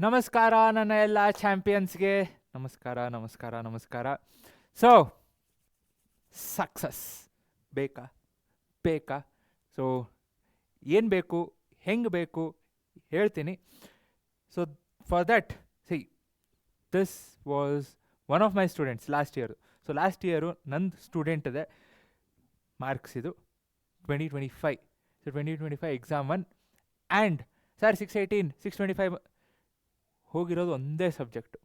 ನಮಸ್ಕಾರ ನನ್ನ ಎಲ್ಲ ಚಾಂಪಿಯನ್ಸ್ಗೆ. ನಮಸ್ಕಾರ ನಮಸ್ಕಾರ ನಮಸ್ಕಾರ. ಸೊ ಸಕ್ಸಸ್ ಬೇಕಾ ಬೇಕಾ ಸೊ ಏನು ಬೇಕು, ಹೆಂಗೆ ಬೇಕು ಹೇಳ್ತೀನಿ. So for that see this was one of my students last year. So last year ನನ್ನ ಸ್ಟೂಡೆಂಟ್ ಇದೆ ಮಾರ್ಕ್ಸ್ ಇದು 2025. ಸೊ 2025 ಎಕ್ಸಾಮ್ 1 ಆ್ಯಂಡ್ ಸರ್ 618 625 ಹೋಗಿರೋದು ಒಂದೇ ಸಬ್ಜೆಕ್ಟು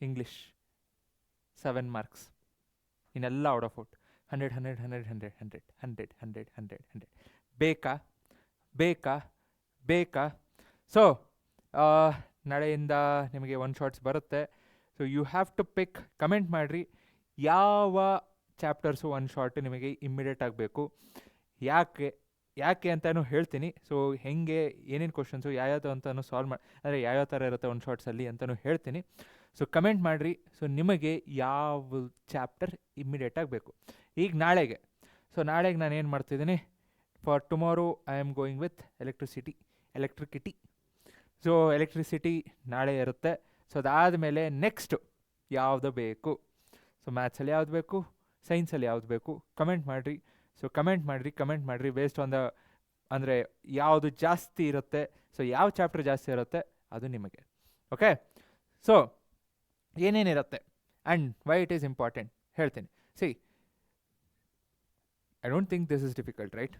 ಇಂಗ್ಲೀಷ್, 7 ಮಾರ್ಕ್ಸ್. ಇನ್ನೆಲ್ಲ ಔಟ್ ಆಫ್ ಔಟ್ 100 100 100 100 100 100 100 100 100. ಬೇಕಾ ಬೇಕಾ ಬೇಕಾ ಸೊ ನಾಳೆಯಿಂದ ನಿಮಗೆ ಒನ್ ಶಾರ್ಟ್ಸ್ ಬರುತ್ತೆ. So you have to pick. Comment ಮಾಡಿರಿ ಯಾವ ಚಾಪ್ಟರ್ಸು ಒನ್ ಶಾರ್ಟ್ ನಿಮಗೆ ಇಮ್ಮಿಡಿಯೇಟ್ ಆಗಬೇಕು, ಯಾಕೆ ಅಂತಲೂ ಹೇಳ್ತೀನಿ. ಸೊ ಹೆಂಗೆ ಏನೇನು ಕ್ವಶನ್ಸು ಯಾವ್ಯಾವುದು ಅಂತಲೂ ಸಾಲ್ವ್ ಅಂದರೆ ಯಾವ್ಯಾವ ಥರ ಇರುತ್ತೆ ಒನ್ ಶಾರ್ಟ್ಸಲ್ಲಿ ಅಂತಲೂ ಹೇಳ್ತೀನಿ. ಸೊ ಕಮೆಂಟ್ ಮಾಡಿರಿ. ಸೊ ನಿಮಗೆ ಯಾವ ಚಾಪ್ಟರ್ ಇಮ್ಮಿಡಿಯೇಟಾಗಿ ಬೇಕು ಈಗ ನಾಳೆಗೆ. ಸೊ ನಾಳೆಗೆ ನಾನು ಏನು ಮಾಡ್ತಿದ್ದೀನಿ, for tomorrow I am going with electricity. So electricity ನಾಳೆ ಇರುತ್ತೆ. ಸೊ ಅದಾದಮೇಲೆ ನೆಕ್ಸ್ಟು ಯಾವುದು ಬೇಕು, ಸೊ ಮ್ಯಾಥ್ಸಲ್ಲಿ ಯಾವ್ದು ಬೇಕು, ಸೈನ್ಸಲ್ಲಿ ಯಾವ್ದು ಬೇಕು ಕಮೆಂಟ್ ಮಾಡಿರಿ. ಸೊ ಕಮೆಂಟ್ ಮಾಡಿರಿ ಬೇಸ್ಡ್ ಆನ್ ದ ಅಂದರೆ ಯಾವುದು ಜಾಸ್ತಿ ಇರುತ್ತೆ, ಸೊ ಯಾವ ಚಾಪ್ಟರ್ ಜಾಸ್ತಿ ಇರುತ್ತೆ ಅದು ನಿಮಗೆ. ಓಕೆ, ಸೊ ಏನೇನಿರುತ್ತೆ and why it is important ಹೇಳ್ತೀನಿ. See I don't think this is difficult right.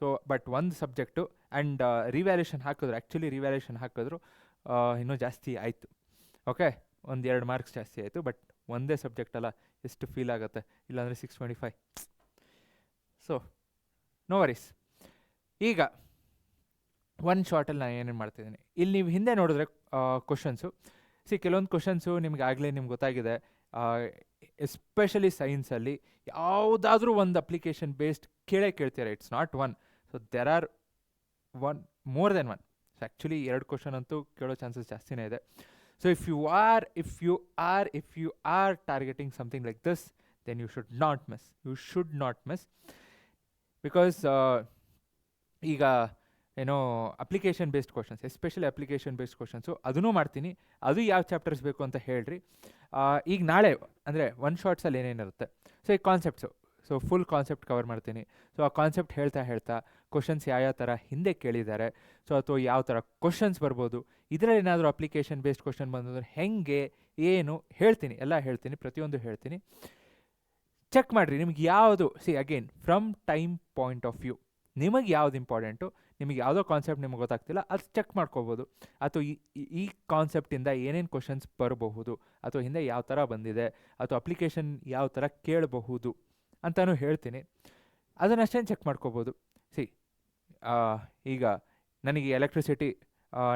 So but ಒಂದು ಸಬ್ಜೆಕ್ಟು ಆ್ಯಂಡ್ ರಿವ್ಯಾಲ್ಯೂಷನ್ ಹಾಕಿದ್ರು ಇನ್ನೂ ಜಾಸ್ತಿ ಆಯಿತು. ಓಕೆ, 1-2 ಮಾರ್ಕ್ಸ್ ಜಾಸ್ತಿ ಆಯಿತು. ಬಟ್ ಒಂದೇ ಸಬ್ಜೆಕ್ಟ್ ಅಲ್ಲ, ಎಷ್ಟು ಫೀಲ್ ಆಗುತ್ತೆ, ಇಲ್ಲಾಂದರೆ 625. So no worries. ಈಗ ಒನ್ ಶಾರ್ಟಲ್ಲಿ ನಾನು ಏನೇನು ಮಾಡ್ತಿದ್ದೀನಿ ಇಲ್ಲಿ ನೀವು ಹಿಂದೆ ನೋಡಿದ್ರೆ ಕ್ವಶನ್ಸು. ಕೆಲವೊಂದು ಕ್ವಶನ್ಸು ನಿಮ್ಗೆ ಆಗಲೇ ನಿಮ್ಗೆ ಗೊತ್ತಾಗಿದೆ. ಎಸ್ಪೆಷಲಿ ಸೈನ್ಸಲ್ಲಿ ಯಾವುದಾದ್ರೂ ಒಂದು ಅಪ್ಲಿಕೇಶನ್ ಬೇಸ್ಡ್ ಕೇಳ್ತೀರಾ. It's not one. So there are more than one. So actually 2 question ಅಂತೂ ಕೇಳೋ ಚಾನ್ಸಸ್ ಜಾಸ್ತಿನೇ ಇದೆ. So if you are targeting something like this, then you should not miss. Because ಈಗ ಏನೋ application based questions, especially application based questions ಅದನ್ನೂ ಮಾಡ್ತೀನಿ. ಅದು ಯಾವ ಚಾಪ್ಟರ್ಸ್ ಬೇಕು ಅಂತ ಹೇಳ್ರಿ. ಈಗ ನಾಳೆ ಅಂದರೆ ಒನ್ ಶಾರ್ಟ್ಸಲ್ಲಿ ಏನೇನಿರುತ್ತೆ, ಸೊ ಈ concepts, so full concept cover ಮಾಡ್ತೀನಿ. ಸೊ ಆ ಕಾನ್ಸೆಪ್ಟ್ ಹೇಳ್ತಾ ಕ್ವಶನ್ಸ್ ಯಾವ ಥರ ಹಿಂದೆ ಕೇಳಿದ್ದಾರೆ, ಸೊ ಅಥವಾ ಯಾವ ಥರ ಕ್ವಶನ್ಸ್ ಬರ್ಬೋದು, ಇದರಲ್ಲಿ ಏನಾದರೂ ಅಪ್ಲಿಕೇಶನ್ ಬೇಸ್ಡ್ ಕ್ವಶನ್ ಬಂದರೆ ಹೆಂಗೆ ಏನು ಹೇಳ್ತೀನಿ, ಎಲ್ಲ ಹೇಳ್ತೀನಿ, ಪ್ರತಿಯೊಂದು ಹೇಳ್ತೀನಿ. ಚೆಕ್ ಮಾಡಿರಿ ನಿಮ್ಗೆ ಯಾವುದು. Again from time point of view ನಿಮಗೆ ಯಾವುದು ಇಂಪಾರ್ಟೆಂಟು, ನಿಮಗೆ ಯಾವುದೋ ಕಾನ್ಸೆಪ್ಟ್ ನಿಮಗೆ ಗೊತ್ತಾಗ್ತಿಲ್ಲ ಅದು ಚೆಕ್ ಮಾಡ್ಕೋಬೋದು. ಅಥವಾ ಈ ಕಾನ್ಸೆಪ್ಟಿಂದ ಏನೇನು ಕ್ವಶನ್ಸ್ ಬರಬಹುದು, ಅಥವಾ ಹಿಂದೆ ಯಾವ ಥರ ಬಂದಿದೆ, ಅಥವಾ ಅಪ್ಲಿಕೇಶನ್ ಯಾವ ಥರ ಕೇಳಬಹುದು ಅಂತಲೂ ಹೇಳ್ತೀನಿ. ಅದನ್ನಷ್ಟೇನು ಚೆಕ್ ಮಾಡ್ಕೋಬೋದು. ಈಗ ನನಗೆ ಎಲೆಕ್ಟ್ರಿಸಿಟಿ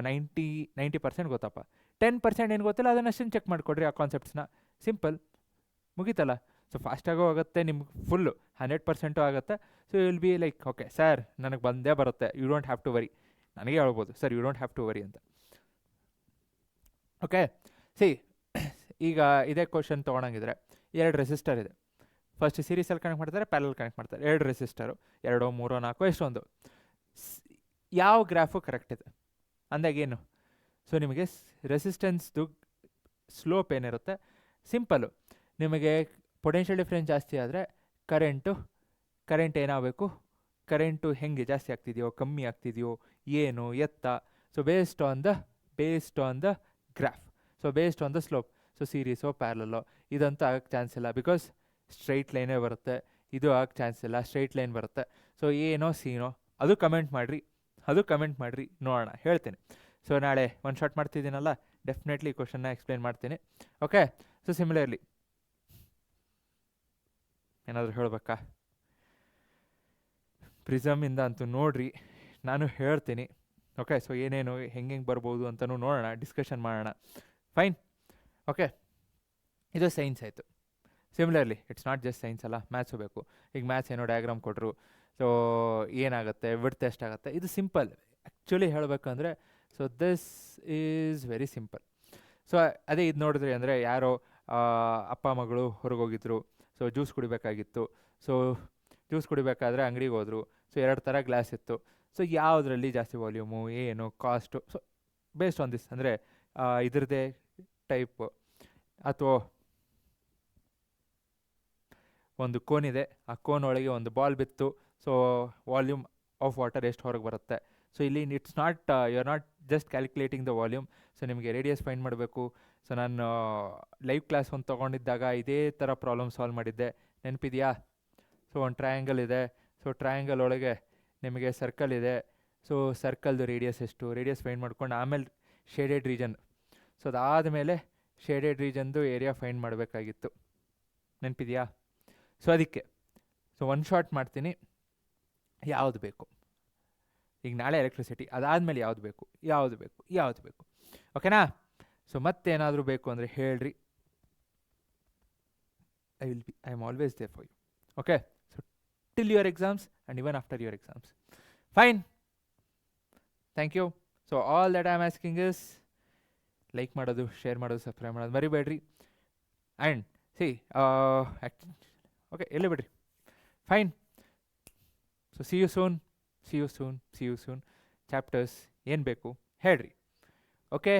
90% ಗೊತ್ತಪ್ಪ, 10% ಏನು ಗೊತ್ತಿಲ್ಲ, ಅದನ್ನಷ್ಟೇನು ಚೆಕ್ ಮಾಡಿಕೊಡ್ರಿ ಆ ಕಾನ್ಸೆಪ್ಟ್ಸ್ನ. ಸಿಂಪಲ್, ಮುಗೀತಲ್ಲ. ಸೊ ಫಾಸ್ಟಾಗೂ ಆಗುತ್ತೆ, ನಿಮ್ಗೆ ಫುಲ್ಲು 100% ಆಗುತ್ತೆ. So will be like okay sir ನನಗೆ ಬಂದೇ ಬರುತ್ತೆ, you don't have to worry. ನನಗೆ ಹೇಳ್ಬೋದು sir you don't have to worry ಅಂತ. ಓಕೆ, ಈಗ ಇದೇ ಕ್ವಶನ್ ತೊಗೊಳಂಗಿದ್ರೆ 2 ರೆಸಿಸ್ಟರ್ ಇದೆ. ಫಸ್ಟ್ ಸೀರೀಸಲ್ಲಿ ಕನೆಕ್ಟ್ ಮಾಡ್ತಾರೆ, ಪ್ಯಾರಲ್ ಕನೆಕ್ಟ್ ಮಾಡ್ತಾರೆ. 2 ರೆಸಿಸ್ಟರು, 2 3 4 ಎಷ್ಟೊಂದು. ಯಾವ ಗ್ರಾಫು ಕರೆಕ್ಟ್ ಇದೆ ಅಂದಾಗೇನು? ಸೊ ನಿಮಗೆ ರೆಸಿಸ್ಟೆನ್ಸ್ದು ಸ್ಲೋಪ್ ಏನಿರುತ್ತೆ, ಸಿಂಪಲ್ಲು. ನಿಮಗೆ ಪೊಟೆನ್ಷಿಯಲ್ ಡಿಫ್ರೆನ್ಸ್ ಜಾಸ್ತಿ ಆದರೆ ಕರೆಂಟ್ ಏನಾಗಬೇಕು, ಕರೆಂಟು ಹೆಂಗೆ ಜಾಸ್ತಿ ಆಗ್ತಿದೆಯೋ ಕಮ್ಮಿ ಆಗ್ತಿದೆಯೋ ಏನು ಎತ್ತ. So based on the graph, so based on the slope. So ಸೀರೀಸೋ ಪ್ಯಾರಲೋ ಇದಂತೂ ಆಗಕ್ಕೆ ಚಾನ್ಸ್ ಇಲ್ಲ, ಬಿಕಾಸ್ ಸ್ಟ್ರೈಟ್ ಲೈನೇ ಬರುತ್ತೆ. ಇದು ಆಗಕ್ಕೆ ಚಾನ್ಸ್ ಇಲ್ಲ, ಸ್ಟ್ರೈಟ್ ಲೈನ್ ಬರುತ್ತೆ. ಸೊ ಏನೋ ಸೀನೋ ಅದು ಕಮೆಂಟ್ ಮಾಡಿರಿ ನೋಡೋಣ, ಹೇಳ್ತೀನಿ. ಸೊ ನಾಳೆ ಒನ್ ಶಾರ್ಟ್ ಮಾಡ್ತಿದ್ದೀನಲ್ಲ, ಡೆಫಿನೆಟ್ಲಿ ಕ್ವಶನ್ನ ಎಕ್ಸ್ಪ್ಲೇನ್ ಮಾಡ್ತೀನಿ. ಓಕೆ, ಸೊ ಸಿಮಿಲರ್ಲಿ ಏನಾದರೂ ಹೇಳಬೇಕಾ? ಪ್ರಿಸಮಿಂದ ಅಂತೂ ನೋಡ್ರಿ, ನಾನು ಹೇಳ್ತೀನಿ. ಓಕೆ, ಸೊ ಏನೇನು ಹೆಂಗೆ ಬರ್ಬೋದು ಅಂತಲೂ ನೋಡೋಣ, ಡಿಸ್ಕಷನ್ ಮಾಡೋಣ. ಫೈನ್. ಓಕೆ, ಇದು ಸೈನ್ಸ್ ಆಯಿತು. Similarly it's not just science ಅಲ್ಲ, ಮ್ಯಾಥ್ಸು ಬೇಕು. ಈಗ ಮ್ಯಾಥ್ಸ್ ಏನೋ ಡಯಾಗ್ರಾಮ್ ಕೊಟ್ಟರು, ಸೊ ಏನಾಗುತ್ತೆ, ವಿಡ್ತ್ ಎಷ್ಟಾಗುತ್ತೆ, ಇದು ಸಿಂಪಲ್ ಆ್ಯಕ್ಚುಲಿ ಹೇಳಬೇಕಂದ್ರೆ. So this is very simple. So ಅದೇ ಇದು ನೋಡಿದ್ರಿ ಅಂದರೆ ಯಾರೋ ಅಪ್ಪ ಮಗಳು ಹೊರಗೋಗಿದ್ರು. ಸೊ ಜ್ಯೂಸ್ ಕುಡಿಬೇಕಾಗಿತ್ತು. ಸೊ ಜ್ಯೂಸ್ ಕುಡಿಬೇಕಾದ್ರೆ ಅಂಗಡಿಗೆ ಹೋದರು. ಸೊ 2 ಥರ ಗ್ಲಾಸ್ ಇತ್ತು. ಸೊ ಯಾವುದರಲ್ಲಿ ಜಾಸ್ತಿ ವಾಲ್ಯೂಮು ಏನು cost, so based on this. ಅಂದರೆ ಇದ್ರದ್ದೇ ಟೈಪ್, ಅಥವಾ ಒಂದು ಕೋನ್ ಇದೆ, ಆ ಕೋನ್ ಒಳಗೆ ಒಂದು ಬಾಲ್ ಬಿತ್ತು, ಸೊ ವಾಲ್ಯೂಮ್ ಆಫ್ ವಾಟರ್ ಎಷ್ಟು ಹೊರಗೆ ಬರುತ್ತೆ. ಸೊ ಇಲ್ಲಿ it's not, you are not just calculating the volume. So ನಿಮಗೆ ರೇಡಿಯಸ್ ಫೈಂಡ್ ಮಾಡಬೇಕು. ಸೊ ನಾನು ಲೈವ್ ಕ್ಲಾಸ್ ಒಂದು ತೊಗೊಂಡಿದ್ದಾಗ ಇದೇ ಥರ ಪ್ರಾಬ್ಲಮ್ ಸಾಲ್ವ್ ಮಾಡಿದ್ದೆ, ನೆನಪಿದೆಯಾ? ಸೊ ಒಂದು ಟ್ರಯಾಂಗಲ್ ಇದೆ, ಸೊ ಟ್ರಯಾಂಗಲ್ ಒಳಗೆ ನಿಮಗೆ ಸರ್ಕಲ್ ಇದೆ. ಸೊ ಸರ್ಕಲ್ದು ರೇಡಿಯಸ್ ಎಷ್ಟು, ರೇಡಿಯಸ್ ಫೈಂಡ್ ಮಾಡ್ಕೊಂಡು ಆಮೇಲೆ ಶೇಡೆಡ್ ರೀಜನ್, ಸೊ ಅದಾದಮೇಲೆ ಶೇಡೆಡ್ ರೀಜನ್ದು ಏರಿಯಾ ಫೈಂಡ್ ಮಾಡಬೇಕಾಗಿತ್ತು, ನೆನಪಿದೆಯಾ? ಸೊ ಅದಕ್ಕೆ ಸೊ ಒನ್ ಶಾಟ್ ಮಾಡ್ತೀನಿ, ಯಾವುದು ಬೇಕು. ಈಗ ನಾಳೆ ಎಲೆಕ್ಟ್ರಿಸಿಟಿ, ಅದಾದಮೇಲೆ ಯಾವುದು ಬೇಕು, ಯಾವುದು ಬೇಕು, ಯಾವುದು ಬೇಕು, ಓಕೆನಾ? ಸೊ ಮತ್ತೇನಾದರೂ ಬೇಕು ಅಂದರೆ ಹೇಳ್ರಿ, I am always there for you. Okay, so till your exams and even after your exams. Fine, thank you. So all that I am asking is like ಮಾಡೋದು, ಶೇರ್ ಮಾಡೋದು, ಸಬ್ಸ್ಕ್ರೈಬ್ ಮಾಡೋದು ಮರಿಬೇಡ್ರಿ. ಆ್ಯಂಡ್ ಸಿ ಓಕೆ, ಎಲ್ಲಿ ಬಿಡ್ರಿ. Fine, so see you soon, see you soon. Chapters ಏನು ಬೇಕು ಹೇಳ್ರಿ. Okay,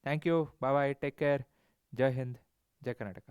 thank you, bye bye, take care, ಜೈ ಹಿಂದ್, ಜೈ ಕರ್ನಾಟಕ.